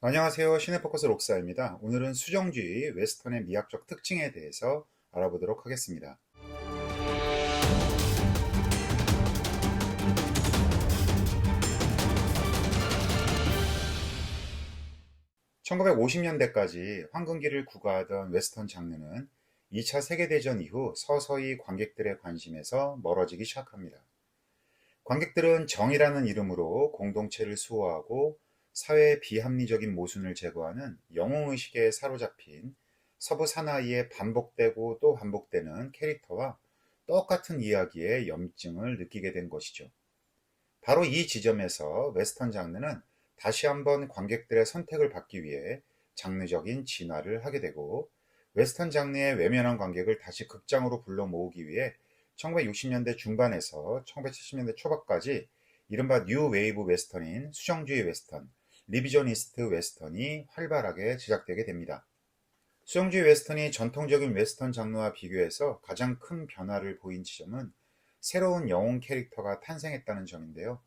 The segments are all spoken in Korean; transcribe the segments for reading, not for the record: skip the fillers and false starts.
안녕하세요. 시네포커스 록사입니다. 오늘은 수정주의 웨스턴의 미학적 특징에 대해서 알아보도록 하겠습니다. 1950년대까지 황금기를 구가하던 웨스턴 장르는 2차 세계대전 이후 서서히 관객들의 관심에서 멀어지기 시작합니다. 관객들은 정의라는 이름으로 공동체를 수호하고 사회의 비합리적인 모순을 제거하는 영웅의식에 사로잡힌 서부 사나이의 반복되고 또 반복되는 캐릭터와 똑같은 이야기에 염증을 느끼게 된 것이죠. 바로 이 지점에서 웨스턴 장르는 다시 한번 관객들의 선택을 받기 위해 장르적인 진화를 하게 되고, 웨스턴 장르의 외면한 관객을 다시 극장으로 불러 모으기 위해 1960년대 중반에서 1970년대 초반까지 이른바 뉴 웨이브 웨스턴인 수정주의 웨스턴, 리비저니스트 웨스턴이 활발하게 제작되게 됩니다. 수영주의 웨스턴이 전통적인 웨스턴 장르와 비교해서 가장 큰 변화를 보인 지점은 새로운 영웅 캐릭터가 탄생했다는 점인데요.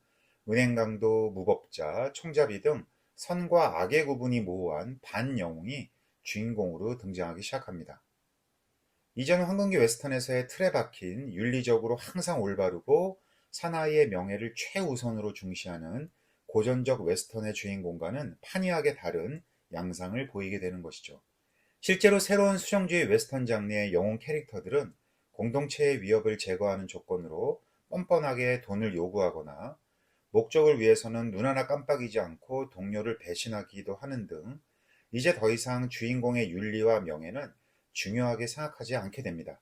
은행강도, 무법자, 총잡이 등 선과 악의 구분이 모호한 반영웅이 주인공으로 등장하기 시작합니다. 이전 황금기 웨스턴에서의 틀에 박힌 윤리적으로 항상 올바르고 사나이의 명예를 최우선으로 중시하는 고전적 웨스턴의 주인공과는 판이하게 다른 양상을 보이게 되는 것이죠. 실제로 새로운 수정주의 웨스턴 장르의 영웅 캐릭터들은 공동체의 위협을 제거하는 조건으로 뻔뻔하게 돈을 요구하거나 목적을 위해서는 눈 하나 깜빡이지 않고 동료를 배신하기도 하는 등, 이제 더 이상 주인공의 윤리와 명예는 중요하게 생각하지 않게 됩니다.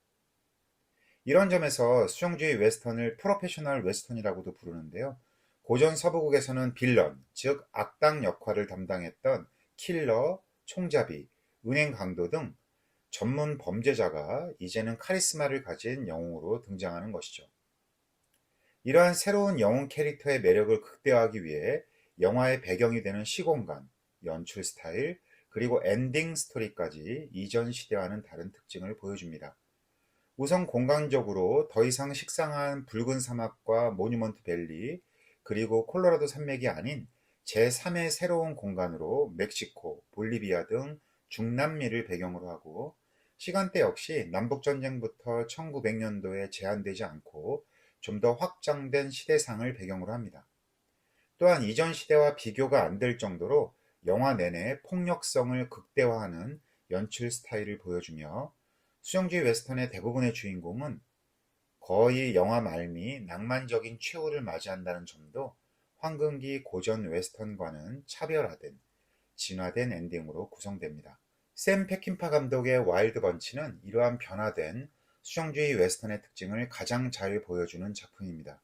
이런 점에서 수정주의 웨스턴을 프로페셔널 웨스턴이라고도 부르는데요. 고전 서부국에서는 빌런, 즉 악당 역할을 담당했던 킬러, 총잡이, 은행 강도 등 전문 범죄자가 이제는 카리스마를 가진 영웅으로 등장하는 것이죠. 이러한 새로운 영웅 캐릭터의 매력을 극대화하기 위해 영화의 배경이 되는 시공간, 연출 스타일, 그리고 엔딩 스토리까지 이전 시대와는 다른 특징을 보여줍니다. 우선 공간적으로 더 이상 식상한 붉은 사막과 모뉴먼트 밸리, 그리고 콜로라도 산맥이 아닌 제3의 새로운 공간으로 멕시코, 볼리비아 등 중남미를 배경으로 하고, 시간대 역시 남북전쟁부터 1900년도에 제한되지 않고 좀 더 확장된 시대상을 배경으로 합니다. 또한 이전 시대와 비교가 안 될 정도로 영화 내내 폭력성을 극대화하는 연출 스타일을 보여주며, 수정주의 웨스턴의 대부분의 주인공은 거의 영화 말미 낭만적인 최후를 맞이한다는 점도 황금기 고전 웨스턴과는 차별화된, 진화된 엔딩으로 구성됩니다. 샘 페킨파 감독의 와일드 번치는 이러한 변화된 수정주의 웨스턴의 특징을 가장 잘 보여주는 작품입니다.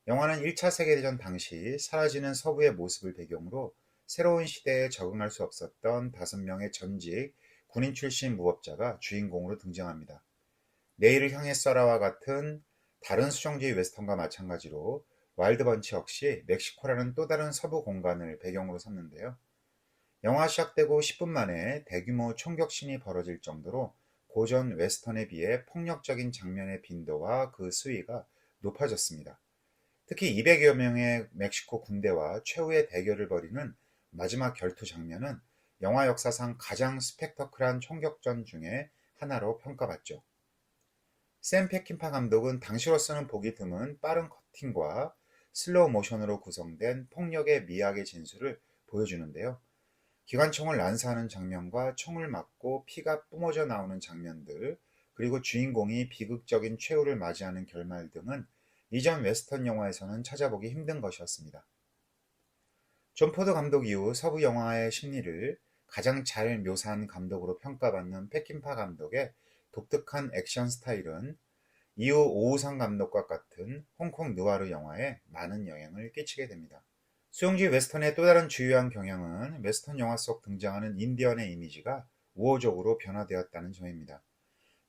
영화는 1차 세계대전 당시 사라지는 서부의 모습을 배경으로 새로운 시대에 적응할 수 없었던 5명의 전직 군인 출신 무법자가 주인공으로 등장합니다. 내일을 향해 쏴라와 같은 다른 수정주의 웨스턴과 마찬가지로 와일드 번치 역시 멕시코라는 또 다른 서부 공간을 배경으로 삼는데요. 영화 시작되고 10분 만에 대규모 총격신이 벌어질 정도로 고전 웨스턴에 비해 폭력적인 장면의 빈도와 그 수위가 높아졌습니다. 특히 200여 명의 멕시코 군대와 최후의 대결을 벌이는 마지막 결투 장면은 영화 역사상 가장 스펙터클한 총격전 중에 하나로 평가받죠. 샘 페킨파 감독은 당시로서는 보기 드문 빠른 커팅과 슬로우 모션으로 구성된 폭력의 미학의 진수를 보여주는데요. 기관총을 난사하는 장면과 총을 맞고 피가 뿜어져 나오는 장면들, 그리고 주인공이 비극적인 최후를 맞이하는 결말 등은 이전 웨스턴 영화에서는 찾아보기 힘든 것이었습니다. 존 포드 감독 이후 서부 영화의 심리를 가장 잘 묘사한 감독으로 평가받는 페킨파 감독의 독특한 액션 스타일은 이후 오우상 감독과 같은 홍콩 느와르 영화에 많은 영향을 끼치게 됩니다. 수용주의 웨스턴의 또 다른 주요한 경향은 웨스턴 영화 속 등장하는 인디언의 이미지가 우호적으로 변화되었다는 점입니다.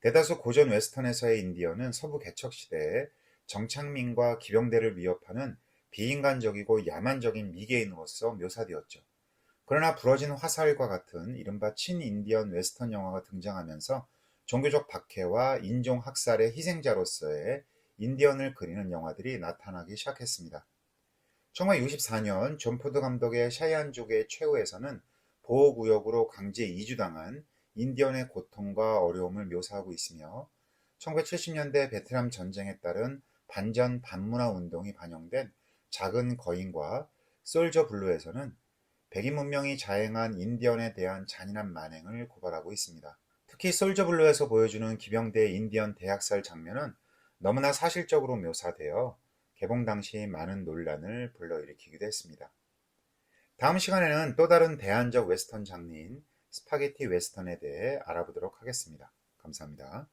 대다수 고전 웨스턴에서의 인디언은 서부 개척 시대에 정착민과 기병대를 위협하는 비인간적이고 야만적인 미개인으로서 묘사되었죠. 그러나 부러진 화살과 같은 이른바 친인디언 웨스턴 영화가 등장하면서 종교적 박해와 인종 학살의 희생자로서의 인디언을 그리는 영화들이 나타나기 시작했습니다. 1964년 존 포드 감독의 샤이안족의 최후에서는 보호구역으로 강제 이주당한 인디언의 고통과 어려움을 묘사하고 있으며 1970년대 베트남 전쟁에 따른 반전 반문화 운동이 반영된 작은 거인과 솔저 블루에서는 백인 문명이 자행한 인디언에 대한 잔인한 만행을 고발하고 있습니다. 특히 솔저 블루에서 보여주는 기병대 인디언 대학살 장면은 너무나 사실적으로 묘사되어 개봉 당시 많은 논란을 불러일으키기도 했습니다. 다음 시간에는 또 다른 대안적 웨스턴 장르인 스파게티 웨스턴에 대해 알아보도록 하겠습니다. 감사합니다.